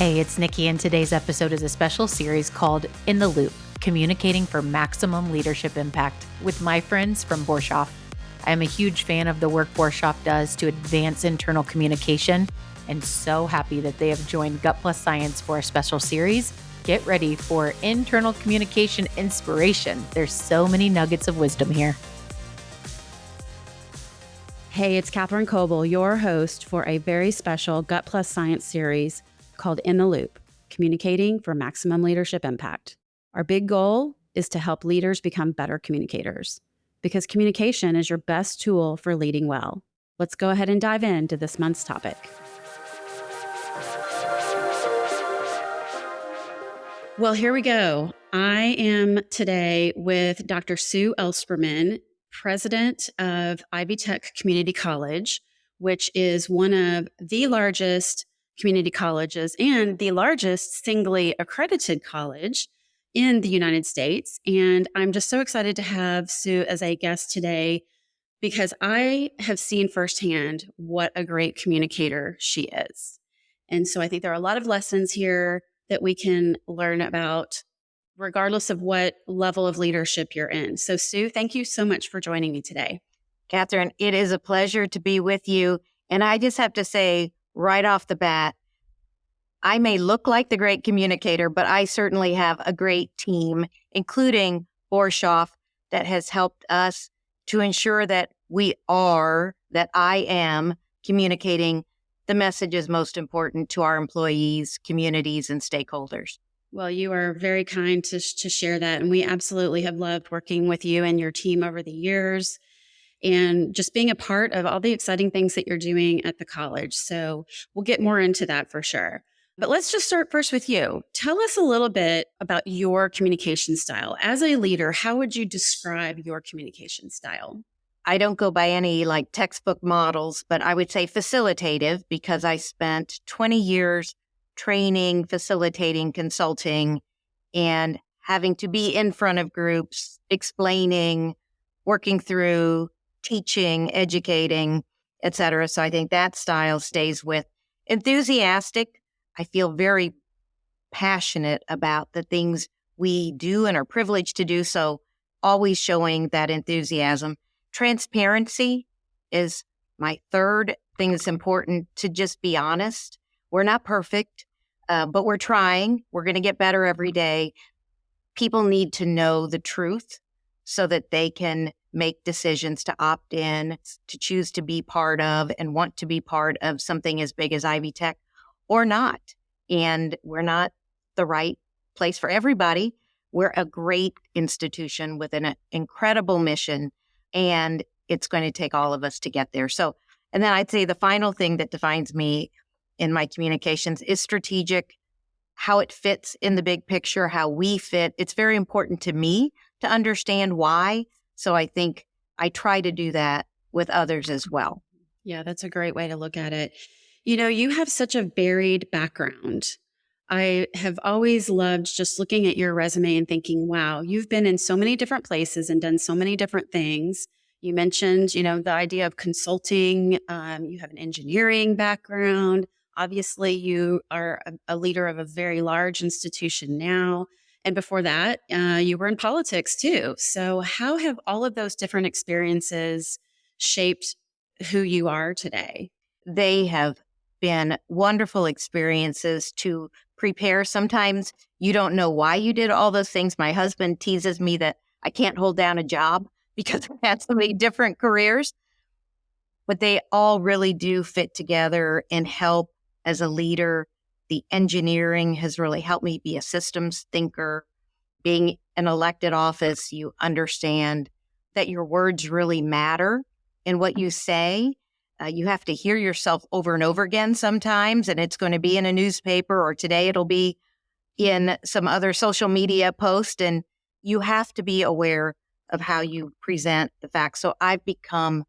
Hey, it's Nikki, and today's episode is a special series called In the Loop, Communicating for Maximum Leadership Impact with my friends from Borshoff. I am a huge fan of the work Borshoff does to advance internal communication, and so happy that they have joined Gut Plus Science for a special series. Get ready for internal communication inspiration. There's so many nuggets of wisdom here. Hey, it's Katherine Coble, your host for a very special Gut Plus Science series called In the Loop, Communicating for Maximum Leadership Impact. Our big goal is to help leaders become better communicators, because communication is your best tool for leading well. Let's go ahead and dive into this month's topic. Well, here we go. I am today with Dr. Sue Ellspermann, president of Ivy Tech Community College, which is one of the largest community colleges and the largest singly accredited college in the United States. And I'm just so excited to have Sue as a guest today because I have seen firsthand what a great communicator she is. And so I think there are a lot of lessons here that we can learn about regardless of what level of leadership you're in. So Sue, thank you so much for joining me today. Katherine, it is a pleasure to be with you. And I just have to say right off the bat, I may look like the great communicator, but I certainly have a great team, including Borshoff, that has helped us to ensure that I am communicating the messages most important to our employees, communities, and stakeholders. Well, you are very kind to share that. And we absolutely have loved working with you and your team over the years and just being a part of all the exciting things that you're doing at the college. So we'll get more into that for sure. But let's just start first with you. Tell us a little bit about your communication style. As a leader, how would you describe your communication style? I don't go by any textbook models, but I would say facilitative because I spent 20 years training, facilitating, consulting, and having to be in front of groups, explaining, working through, teaching, educating, et cetera. So I think that style stays with. Enthusiastic, I feel very passionate about the things we do and are privileged to do, so always showing that enthusiasm. Transparency is my third thing that's important, to just be honest. We're not perfect, but we're trying. We're going to get better every day. People need to know the truth so that they can make decisions to opt in, to choose to be part of and want to be part of something as big as Ivy Tech or not. And we're not the right place for everybody. We're a great institution with an incredible mission, and it's going to take all of us to get there. So, and then I'd say the final thing that defines me in my communications is strategic, how it fits in the big picture, how we fit. It's very important to me to understand why. So I think I try to do that with others as well. Yeah, that's a great way to look at it. You know, you have such a varied background. I have always loved just looking at your resume and thinking, wow, you've been in so many different places and done so many different things. You mentioned, the idea of consulting. You have an engineering background. Obviously, you are a leader of a very large institution now. And before that, you were in politics too. So how have all of those different experiences shaped who you are today? They have been wonderful experiences to prepare. Sometimes you don't know why you did all those things. My husband teases me that I can't hold down a job because I've had so many different careers, but they all really do fit together and help as a leader. The engineering has really helped me be a systems thinker. Being an elected office, you understand that your words really matter in what you say. You have to hear yourself over and over again sometimes, and it's going to be in a newspaper, or today it'll be in some other social media post, and you have to be aware of how you present the facts. So I've become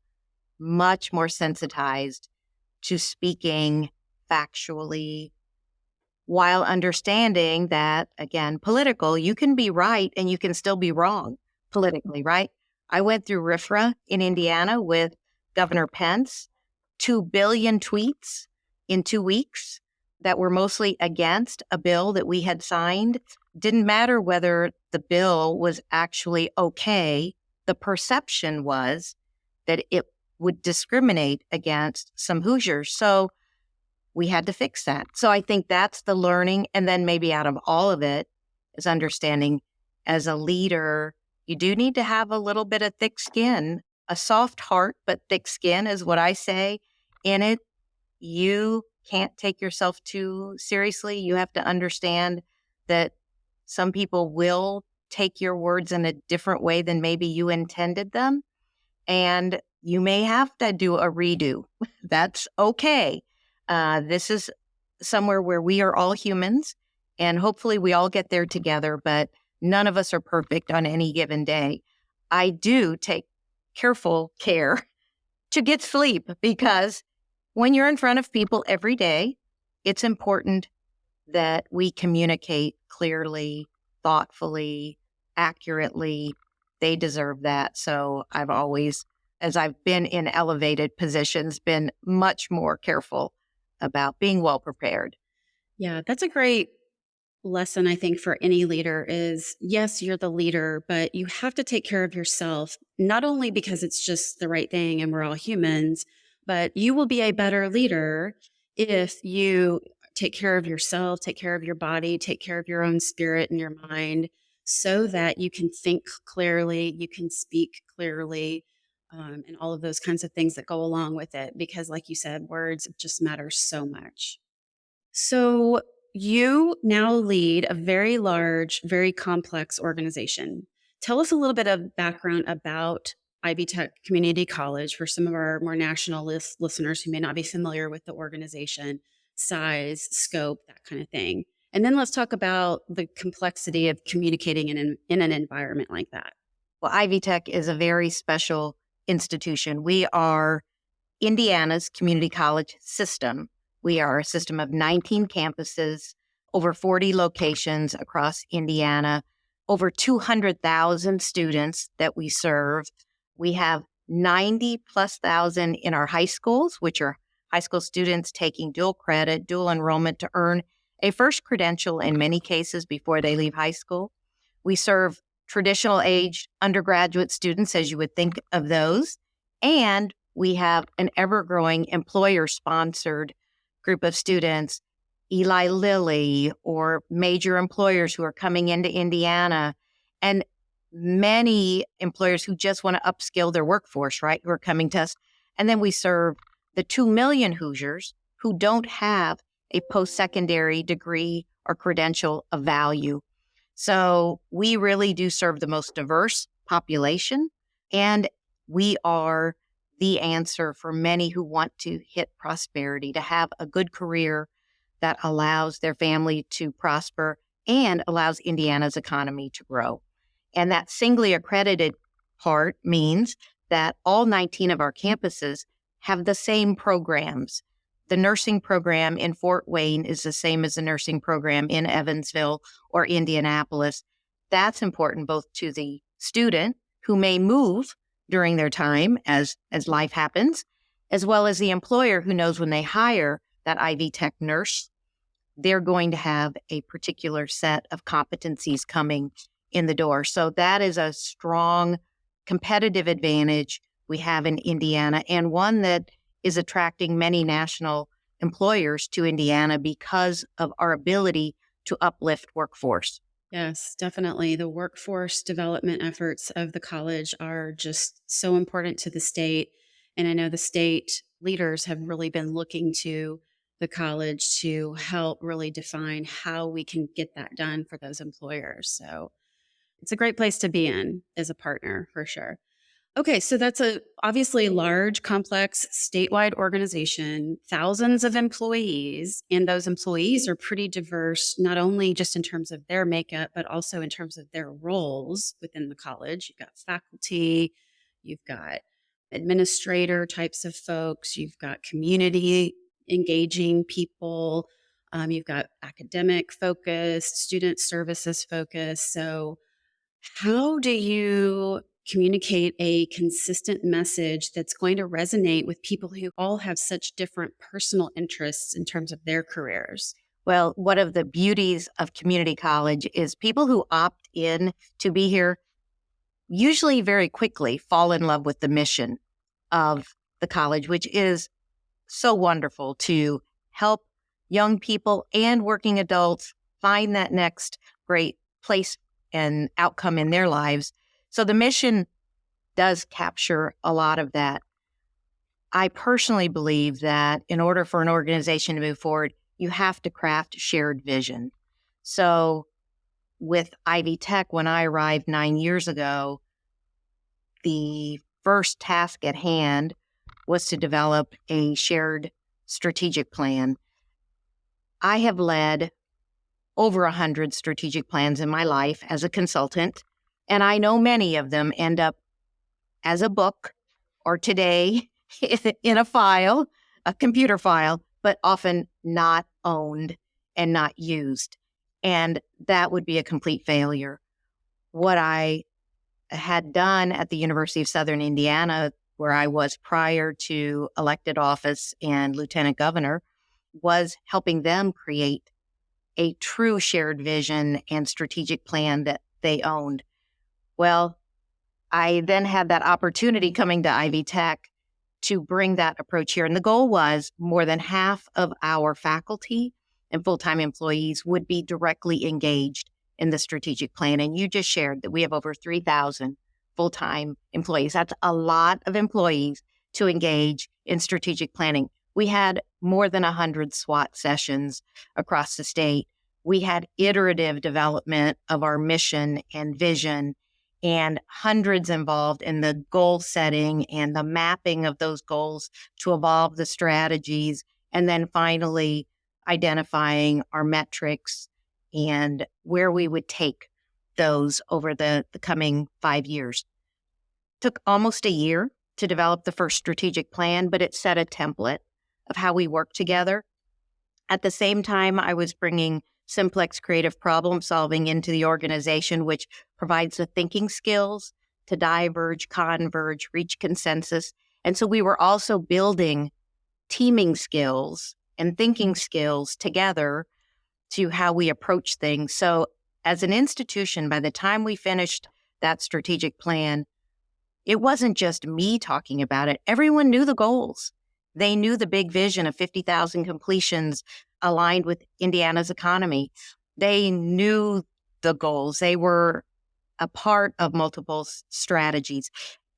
much more sensitized to speaking factually while understanding that, again, political, you can be right and you can still be wrong politically, right? I went through RFRA in Indiana with Governor Pence, 2 billion tweets in 2 weeks. that were mostly against a bill that we had signed. Didn't matter whether the bill was actually okay. The perception was that it would discriminate against some Hoosiers. So we had to fix that. So I think that's the learning. And then maybe out of all of it is understanding as a leader, you do need to have a little bit of thick skin, a soft heart, but thick skin is what I say in it. You can't take yourself too seriously. You have to understand that some people will take your words in a different way than maybe you intended them. And you may have to do a redo. That's okay. This is somewhere where we are all humans, and hopefully we all get there together, but none of us are perfect on any given day. I do take careful care to get sleep, because when you're in front of people every day, it's important that we communicate clearly, thoughtfully, accurately. They deserve that. So I've always, as I've been in elevated positions, been much more careful about being well prepared. Yeah, that's a great lesson, I think, for any leader is, yes, you're the leader, but you have to take care of yourself, not only because it's just the right thing and we're all humans, but you will be a better leader if you take care of yourself, take care of your body, take care of your own spirit and your mind so that you can think clearly, you can speak clearly, and all of those kinds of things that go along with it. Because, like you said, words just matter so much. So, you now lead a very large, very complex organization. Tell us a little bit of background about Ivy Tech Community College for some of our more national listeners who may not be familiar with the organization, size, scope, that kind of thing. And then let's talk about the complexity of communicating in an environment like that. Well, Ivy Tech is a very special institution. We are Indiana's community college system. We are a system of 19 campuses, over 40 locations across Indiana, over 200,000 students that we serve. We have 90 plus thousand in our high schools, which are high school students taking dual credit, dual enrollment to earn a first credential in many cases before they leave high school. We serve traditional age undergraduate students, as you would think of those. And we have an ever-growing employer-sponsored group of students, Eli Lilly, or major employers who are coming into Indiana, and many employers who just want to upskill their workforce, right, who are coming to us. And then we serve the 2 million Hoosiers who don't have a post-secondary degree or credential of value. So we really do serve the most diverse population, and we are the answer for many who want to hit prosperity, to have a good career that allows their family to prosper and allows Indiana's economy to grow. And that singly accredited part means that all 19 of our campuses have the same programs. The nursing program in Fort Wayne is the same as the nursing program in Evansville or Indianapolis. That's important both to the student who may move during their time as life happens, as well as the employer who knows when they hire that Ivy Tech nurse, they're going to have a particular set of competencies coming in the door. So that is a strong competitive advantage we have in Indiana, and one that is attracting many national employers to Indiana because of our ability to uplift workforce. Yes, definitely. The workforce development efforts of the college are just so important to the state. And I know the state leaders have really been looking to the college to help really define how we can get that done for those employers. So it's a great place to be in as a partner for sure. Okay, so that's a obviously large, complex statewide organization, thousands of employees, and those employees are pretty diverse, not only just in terms of their makeup, but also in terms of their roles within the college. You've got faculty, you've got administrator types of folks, you've got community engaging people, you've got academic focused, student services focused. So how do you communicate a consistent message that's going to resonate with people who all have such different personal interests in terms of their careers? Well, one of the beauties of community college is people who opt in to be here usually very quickly fall in love with the mission of the college, which is so wonderful to help young people and working adults find that next great place and outcome in their lives. So the mission does capture a lot of that. I personally believe that in order for an organization to move forward, you have to craft shared vision. So with Ivy Tech, when I arrived 9 years ago, the first task at hand was to develop a shared strategic plan. I have led over 100 strategic plans in my life as a consultant, and I know many of them end up as a book or today in a file, a computer file, but often not owned and not used. And that would be a complete failure. What I had done at the University of Southern Indiana, where I was prior to elected office and lieutenant governor, was helping them create a true shared vision and strategic plan that they owned. Well, I then had that opportunity coming to Ivy Tech to bring that approach here. And the goal was more than half of our faculty and full-time employees would be directly engaged in the strategic plan. And you just shared that we have over 3,000 full-time employees. That's a lot of employees to engage in strategic planning. We had more than 100 SWAT sessions across the state. We had iterative development of our mission and vision, and hundreds involved in the goal setting and the mapping of those goals to evolve the strategies, and then finally identifying our metrics and where we would take those over the coming 5 years. Took almost a year to develop the first strategic plan, but it set a template of how we work together. At the same time, I was bringing simplex creative problem solving into the organization, which provides the thinking skills to diverge, converge, reach consensus. And so we were also building teaming skills and thinking skills together to how we approach things. So as an institution, by the time we finished that strategic plan, it wasn't just me talking about it. Everyone knew the goals. They knew the big vision of 50,000 completions aligned with Indiana's economy. They knew the goals. They were a part of multiple strategies.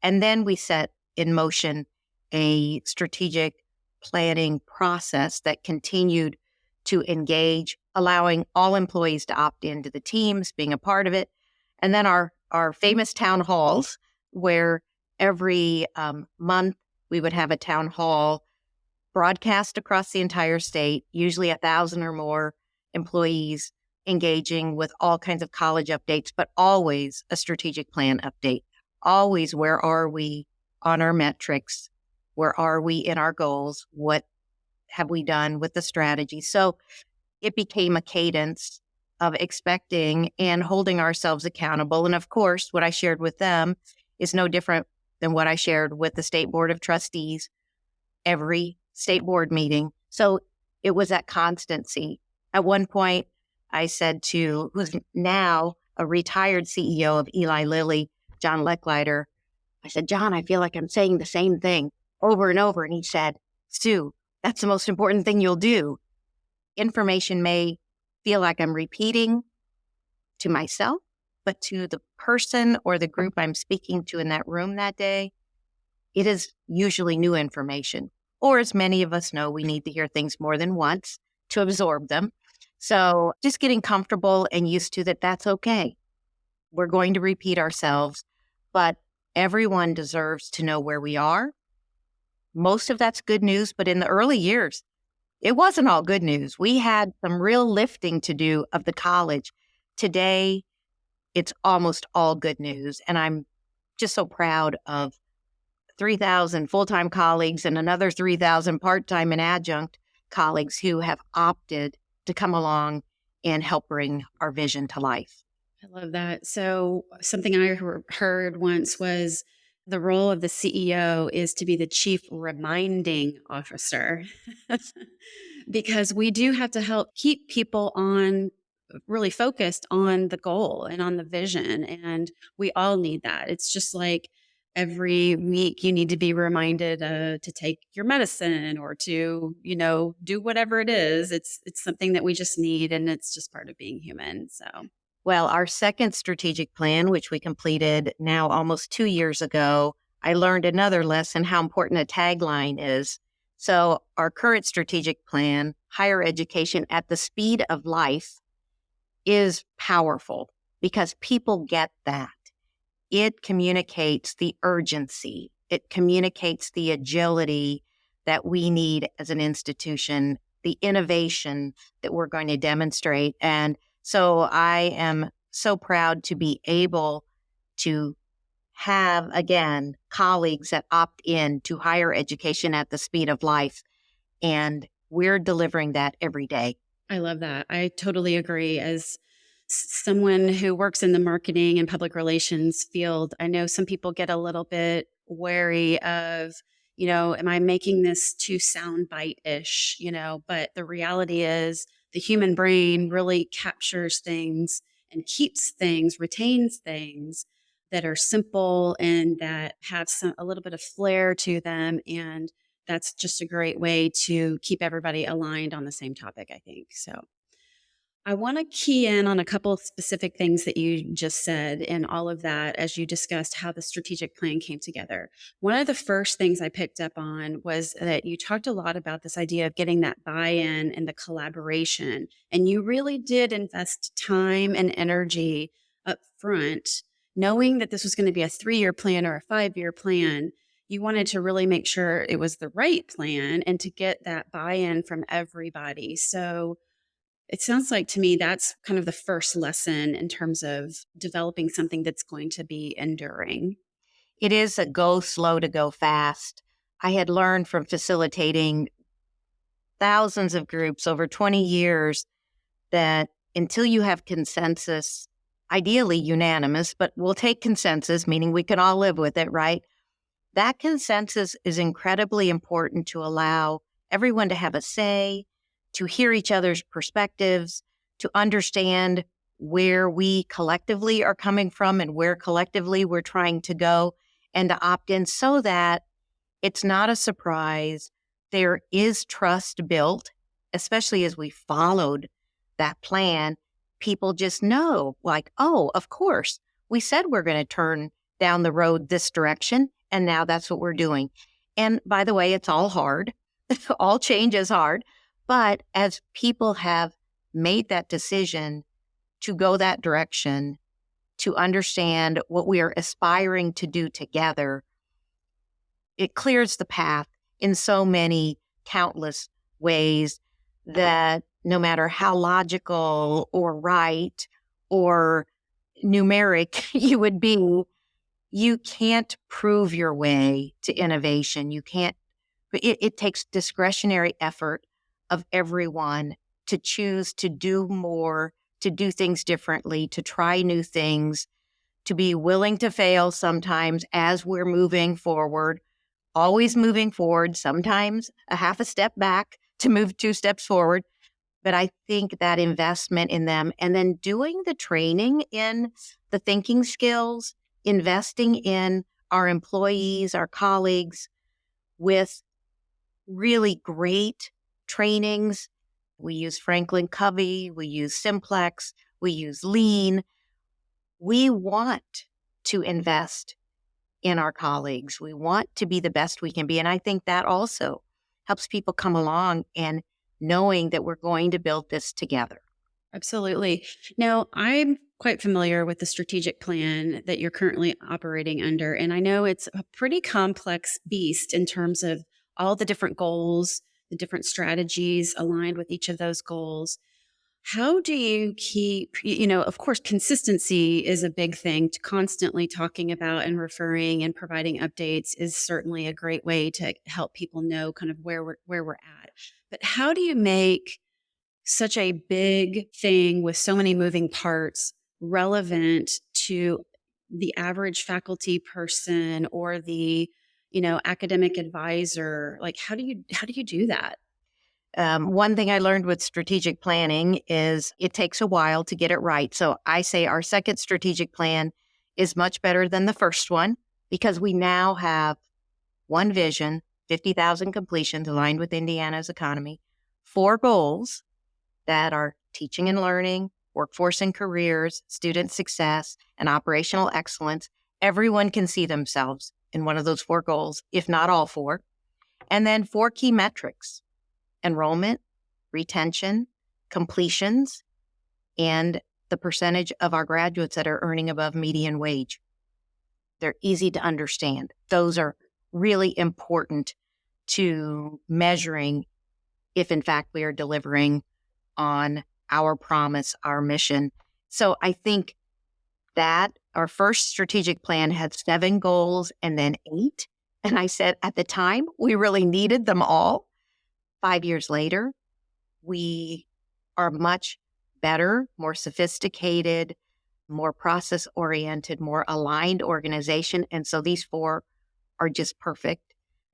And then we set in motion a strategic planning process that continued to engage, allowing all employees to opt into the teams, being a part of it. And then our famous town halls, where every month we would have a town hall broadcast across the entire state, usually 1,000 or more employees engaging with all kinds of college updates, but always a strategic plan update. Always, where are we on our metrics? Where are we in our goals? What have we done with the strategy? So it became a cadence of expecting and holding ourselves accountable. And of course, what I shared with them is no different than what I shared with the State Board of Trustees every state board meeting. So it was that constancy. At one point, I said to who's now a retired CEO of Eli Lilly, John Lechleiter, I said, John, I feel like I'm saying the same thing over and over. And he said, Sue, that's the most important thing you'll do. Information may feel like I'm repeating to myself, but to the person or the group I'm speaking to in that room that day, it is usually new information. Or as many of us know, we need to hear things more than once to absorb them. So just getting comfortable and used to that, that's okay. We're going to repeat ourselves, but everyone deserves to know where we are. Most of that's good news, but in the early years, it wasn't all good news. We had some real lifting to do of the college. Today, it's almost all good news. And I'm just so proud of 3,000 full-time colleagues and another 3,000 part-time and adjunct colleagues who have opted to come along and help bring our vision to life. I love that. So, something I heard once was the role of the CEO is to be the chief reminding officer because we do have to help keep people on really focused on the goal and on the vision. And we all need that. It's just like every week you need to be reminded to take your medicine or to, do whatever it is. It's something that we just need, and it's just part of being human. So. Well, our second strategic plan, which we completed now almost 2 years ago, I learned another lesson how important a tagline is. So, our current strategic plan, higher education at the speed of life, is powerful because people get that. It communicates the urgency, it communicates the agility that we need as an institution, the innovation that we're going to demonstrate. And so I am so proud to be able to have, again, colleagues that opt in to higher education at the speed of life. And we're delivering that every day. I love that. I totally agree. As someone who works in the marketing and public relations field, I know some people get a little bit wary of, am I making this too soundbite ish? But the reality is the human brain really captures things and keeps things, retains things that are simple and that have a little bit of flair to them. And that's just a great way to keep everybody aligned on the same topic, I think. So I want to key in on a couple of specific things that you just said and all of that as you discussed how the strategic plan came together. One of the first things I picked up on was that you talked a lot about this idea of getting that buy-in and the collaboration. And you really did invest time and energy up front, knowing that this was going to be a 3-year plan or a 5-year plan. You wanted to really make sure it was the right plan and to get that buy-in from everybody. So it sounds like to me that's kind of the first lesson in terms of developing something that's going to be enduring. It is a go slow to go fast. I had learned from facilitating thousands of groups over 20 years that until you have consensus, ideally unanimous, but we'll take consensus, meaning we can all live with it, right? That consensus is incredibly important to allow everyone to have a say, to hear each other's perspectives, to understand where we collectively are coming from and where collectively we're trying to go, and to opt in so that it's not a surprise. There is trust built, especially as we followed that plan. People just know, like, oh, of course, we said we're going to turn down the road this direction, and now that's what we're doing. And by the way, it's all hard. All change is hard. But as people have made that decision to go that direction, to understand what we are aspiring to do together, it clears the path in so many countless ways that no matter how logical or right or numeric you would be, you can't prove your way to innovation. You can't, it takes discretionary effort of everyone to choose to do more, to do things differently, to try new things, to be willing to fail sometimes as we're moving forward, always moving forward, sometimes a half a step back to move 2 steps forward. But I think that investment in them and then doing the training in the thinking skills, investing in our employees, our colleagues with really great trainings. We use Franklin Covey, we use Simplex, we use Lean. We want to invest in our colleagues. We want to be the best we can be. And I think that also helps people come along and knowing that we're going to build this together. Absolutely. Now, I'm quite familiar with the strategic plan that you're currently operating under, and I know it's a pretty complex beast in terms of all the different goals, the different strategies aligned with each of those goals. How do you keep, of course, consistency is a big thing. To constantly talking about and referring and providing updates is certainly a great way to help people know kind of where we're at. But how do you make such a big thing with so many moving parts relevant to the average faculty person or the, academic advisor? Like, how do you do that? One thing I learned with strategic planning is it takes a while to get it right. So I say our second strategic plan is much better than the first one because we now have one vision, 50,000 completions aligned with Indiana's economy, 4 goals that are teaching and learning, workforce and careers, student success, and operational excellence. Everyone can see themselves in one of those 4 goals, if not all 4. And then 4 key metrics: enrollment, retention, completions, and the percentage of our graduates that are earning above median wage. They're easy to understand. Those are really important to measuring if, in fact, we are delivering on our promise, our mission. So I think that our first strategic plan had 7 goals and then 8. And I said at the time, we really needed them all. 5 years later, we are much better, more sophisticated, more process-oriented, more aligned organization. And so these 4 are just perfect.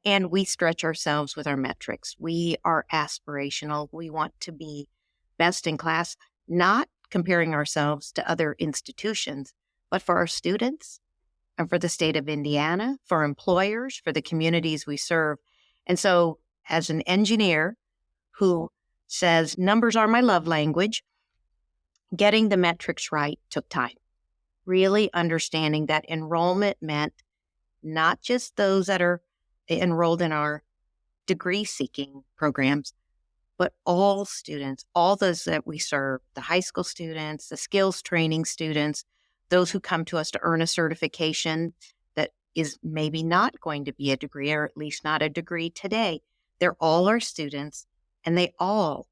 And we stretch ourselves with our metrics. We are aspirational. We want to be best in class, not comparing ourselves to other institutions, but for our students and for the state of Indiana, for employers, for the communities we serve. And so as an engineer who says numbers are my love language, getting the metrics right took time. Really understanding that enrollment meant not just those that are enrolled in our degree-seeking programs, but all students, all those that we serve, the high school students, the skills training students, those who come to us to earn a certification that is maybe not going to be a degree, or at least not a degree today. They're all our students, and they all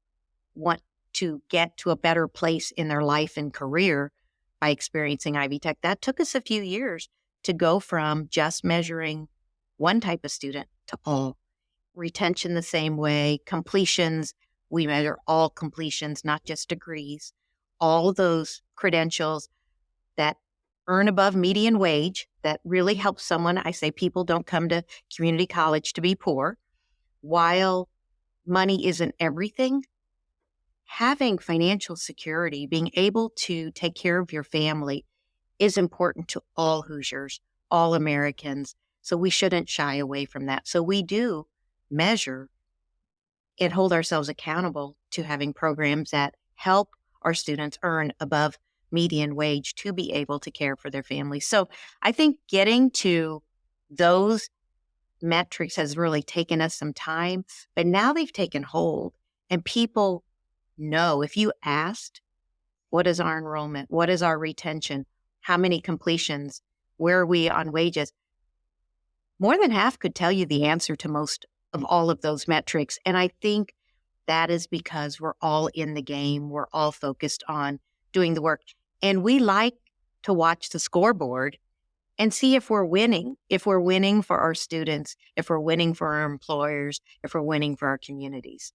want to get to a better place in their life and career by experiencing Ivy Tech. That took us a few years to go from just measuring one type of student to all. Retention the same way, completions, we measure all completions, not just degrees. All those credentials that earn above median wage, that really help someone. I say people don't come to community college to be poor. While money isn't everything, having financial security, being able to take care of your family is important to all Hoosiers, all Americans. So we shouldn't shy away from that. So we do measure and hold ourselves accountable to having programs that help our students earn above median wage to be able to care for their families. So I think getting to those metrics has really taken us some time, but now they've taken hold and people know. If you asked, what is our enrollment? What is our retention? How many completions? Where are we on wages? More than half could tell you the answer to most of all of those metrics. And I think that is because we're all in the game. We're all focused on doing the work. And we like to watch the scoreboard and see if we're winning for our students, if we're winning for our employers, if we're winning for our communities.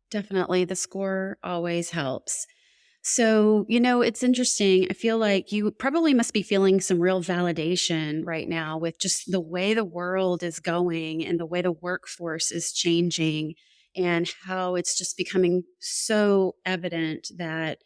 Definitely. The score always helps. So, it's interesting. I feel like you probably must be feeling some real validation right now with just the way the world is going and the way the workforce is changing and how it's just becoming so evident that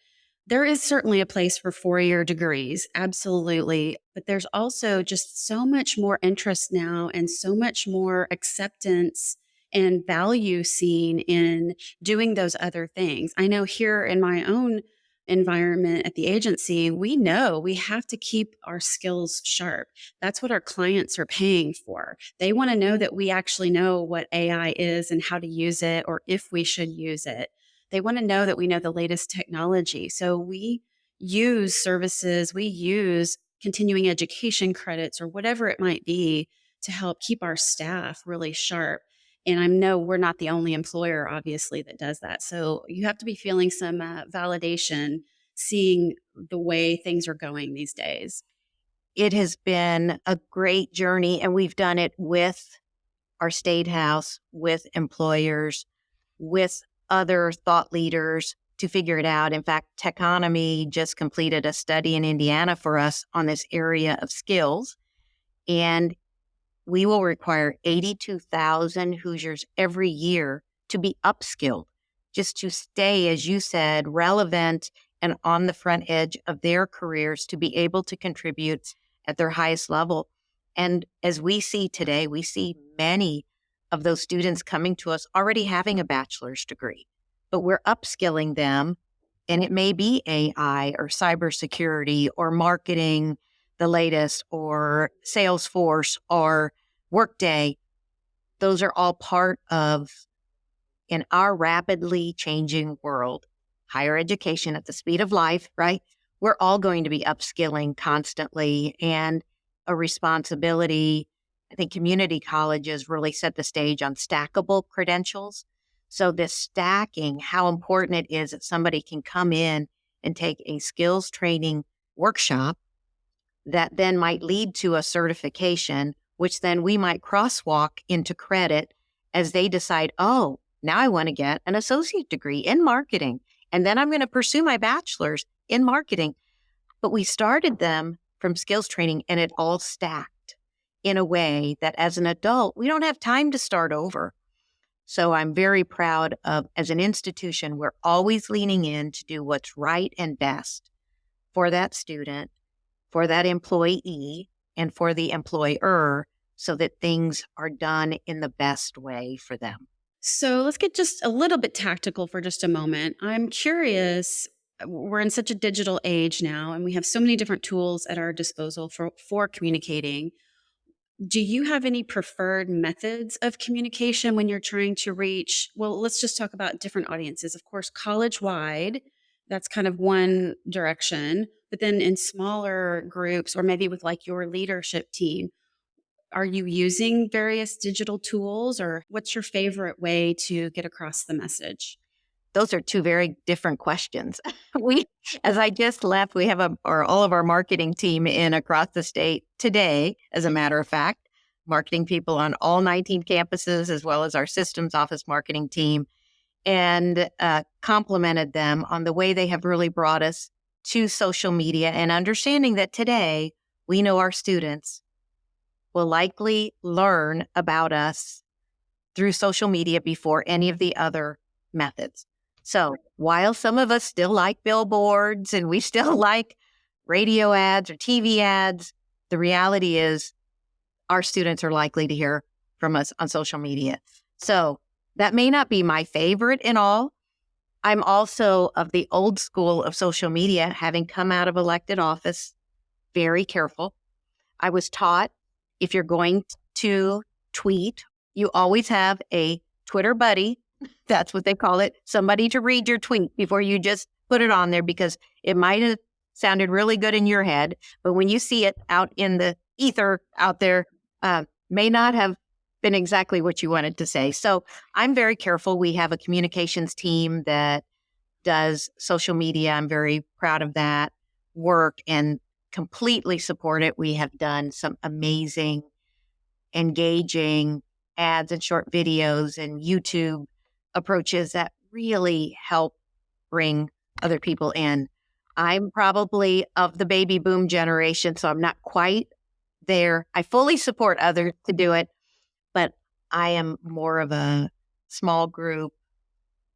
there is certainly a place for 4-year degrees. Absolutely. But there's also just so much more interest now and so much more acceptance and value seen in doing those other things. I know here in my own environment at the agency, we know we have to keep our skills sharp. That's what our clients are paying for. They want to know that we actually know what AI is and how to use it, or if we should use it. They want to know that we know the latest technology. So we use services, we use continuing education credits or whatever it might be to help keep our staff really sharp. And I know we're not the only employer, obviously, that does that. So you have to be feeling some validation, seeing the way things are going these days. It has been a great journey, and we've done it with our state house, with employers, with other thought leaders to figure it out. In fact, Techonomy just completed a study in Indiana for us on this area of skills. And we will require 82,000 Hoosiers every year to be upskilled, just to stay, as you said, relevant and on the front edge of their careers to be able to contribute at their highest level. And as we see today, we see many of those students coming to us already having a bachelor's degree, but we're upskilling them. And it may be AI or cybersecurity or marketing, the latest, or Salesforce or Workday. Those are all part of, in our rapidly changing world, higher education at the speed of life, right? We're all going to be upskilling constantly, and a responsibility. I think community colleges really set the stage on stackable credentials. So this stacking, how important it is that somebody can come in and take a skills training workshop that then might lead to a certification, which then we might crosswalk into credit as they decide, oh, now I want to get an associate degree in marketing, and then I'm going to pursue my bachelor's in marketing. But we started them from skills training, and it all stacked in a way that as an adult, we don't have time to start over. So I'm very proud of, as an institution, we're always leaning in to do what's right and best for that student, for that employee, and for the employer, so that things are done in the best way for them. So let's get just a little bit tactical for just a moment. I'm curious, we're in such a digital age now, and we have so many different tools at our disposal for communicating. Do you have any preferred methods of communication when you're trying to reach, well, let's just talk about different audiences. Of course, college-wide, that's kind of one direction. But then in smaller groups, or maybe with like your leadership team, are you using various digital tools, or what's your favorite way to get across the message? Those are two very different questions. As I just left, we have all of our marketing team in across the state today, as a matter of fact, marketing people on all 19 campuses, as well as our systems office marketing team, and complimented them on the way they have really brought us to social media, and understanding that today we know our students will likely learn about us through social media before any of the other methods. So while some of us still like billboards and we still like radio ads or TV ads, the reality is our students are likely to hear from us on social media. So that may not be my favorite in all. I'm also of the old school of social media, having come out of elected office, very careful. I was taught, if you're going to tweet, you always have a Twitter buddy. That's what they call it. Somebody to read your tweet before you just put it on there, because it might have sounded really good in your head, but when you see it out in the ether out there, may not have been exactly what you wanted to say. So I'm very careful. We have a communications team that does social media. I'm very proud of that work and completely support it. We have done some amazing, engaging ads and short videos and YouTube approaches that really help bring other people in. I'm probably of the baby boom generation, so I'm not quite there. I fully support others to do it, but I am more of a small group,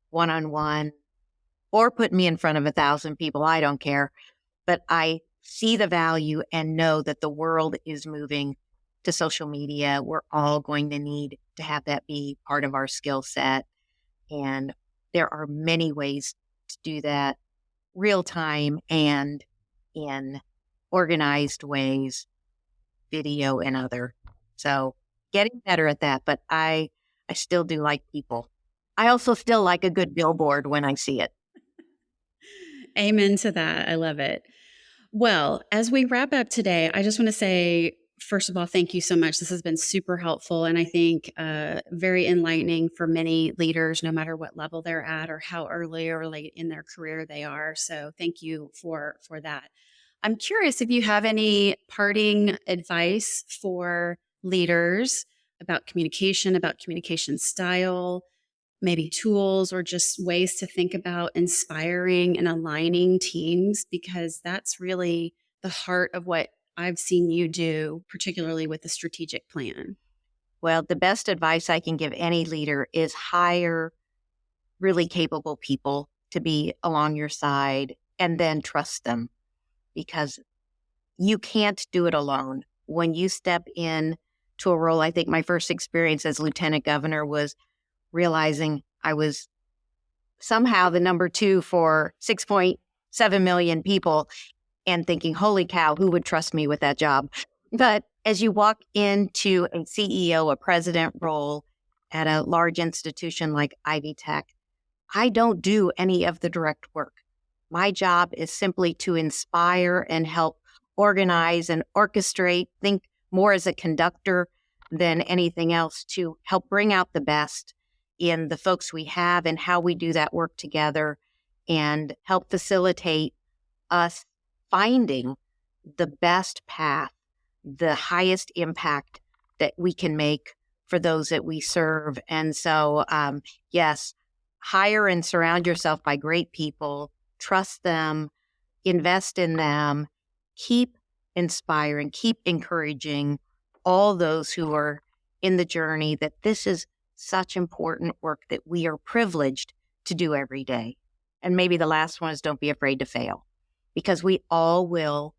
one-on-one, or put me in front of 1,000 people. I don't care, but I see the value and know that the world is moving to social media. We're all going to need to have that be part of our skill set. And there are many ways to do that, real time and in organized ways, video and other. So getting better at that. But I still do like people. I also still like a good billboard when I see it. Amen to that. I love it. Well, as we wrap up today, I just want to say, first of all, thank you so much. This has been super helpful, and I think very enlightening for many leaders, no matter what level they're at or how early or late in their career they are. So thank you for that. I'm curious if you have any parting advice for leaders about communication style, maybe tools or just ways to think about inspiring and aligning teams, because that's really the heart of what I've seen you do, particularly with the strategic plan. Well, the best advice I can give any leader is hire really capable people to be along your side and then trust them, because you can't do it alone. When you step in to a role, I think my first experience as lieutenant governor was realizing I was somehow the number 2 for 6.7 million people and thinking, holy cow, who would trust me with that job? But as you walk into a CEO, a president role at a large institution like Ivy Tech, I don't do any of the direct work. My job is simply to inspire and help organize and orchestrate, think more as a conductor than anything else, to help bring out the best in the folks we have and how we do that work together, and help facilitate us finding the best path, the highest impact that we can make for those that we serve. And so, yes, hire and surround yourself by great people, trust them, invest in them, keep inspiring, keep encouraging all those who are in the journey, that this is such important work that we are privileged to do every day. And maybe the last one is don't be afraid to fail, because we all will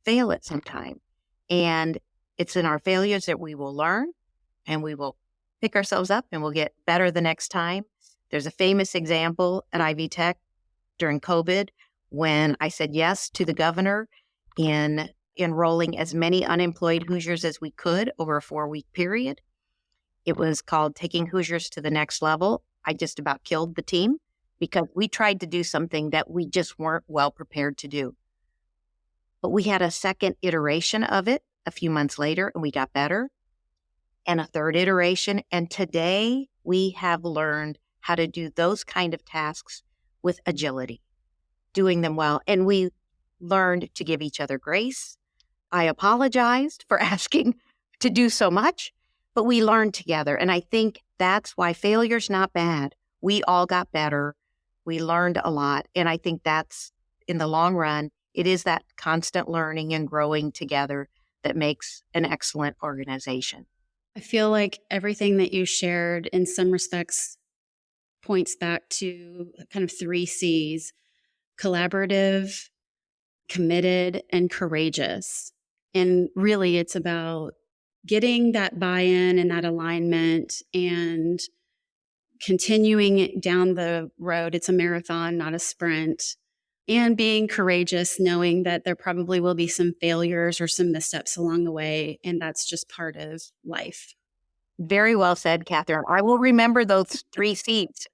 fail at some time. And it's in our failures that we will learn, and we will pick ourselves up and we'll get better the next time. There's a famous example at Ivy Tech during COVID when I said yes to the governor in enrolling as many unemployed Hoosiers as we could over a 4-week period. It was called Taking Hoosiers to the Next Level. I just about killed the team because we tried to do something that we just weren't well prepared to do. But we had a second iteration of it a few months later, and we got better, and a third iteration. And today we have learned how to do those kind of tasks with agility, doing them well. And we learned to give each other grace. I apologized for asking to do so much, but we learned together. And I think that's why failure's not bad. We all got better. We learned a lot. And I think that's, in the long run, it is that constant learning and growing together that makes an excellent organization. I feel like everything that you shared in some respects points back to kind of 3 C's: collaborative, committed, and courageous. And really, it's about getting that buy-in and that alignment and continuing it down the road. It's a marathon, not a sprint. And being courageous, knowing that there probably will be some failures or some missteps along the way, and that's just part of life. Very well said, Katherine. I will remember those 3 C's.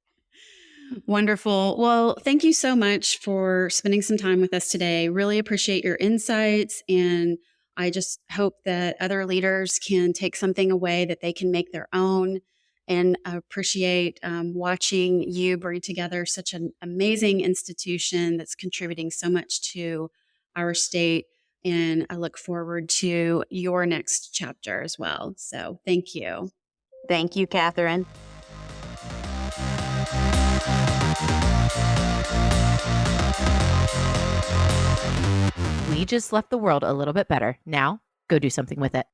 Wonderful. Well, thank you so much for spending some time with us today. Really appreciate your insights, and I just hope that other leaders can take something away that they can make their own, and appreciate watching you bring together such an amazing institution that's contributing so much to our state. And I look forward to your next chapter as well. So thank you. Thank you, Katherine. We just left the world a little bit better. Now, go do something with it.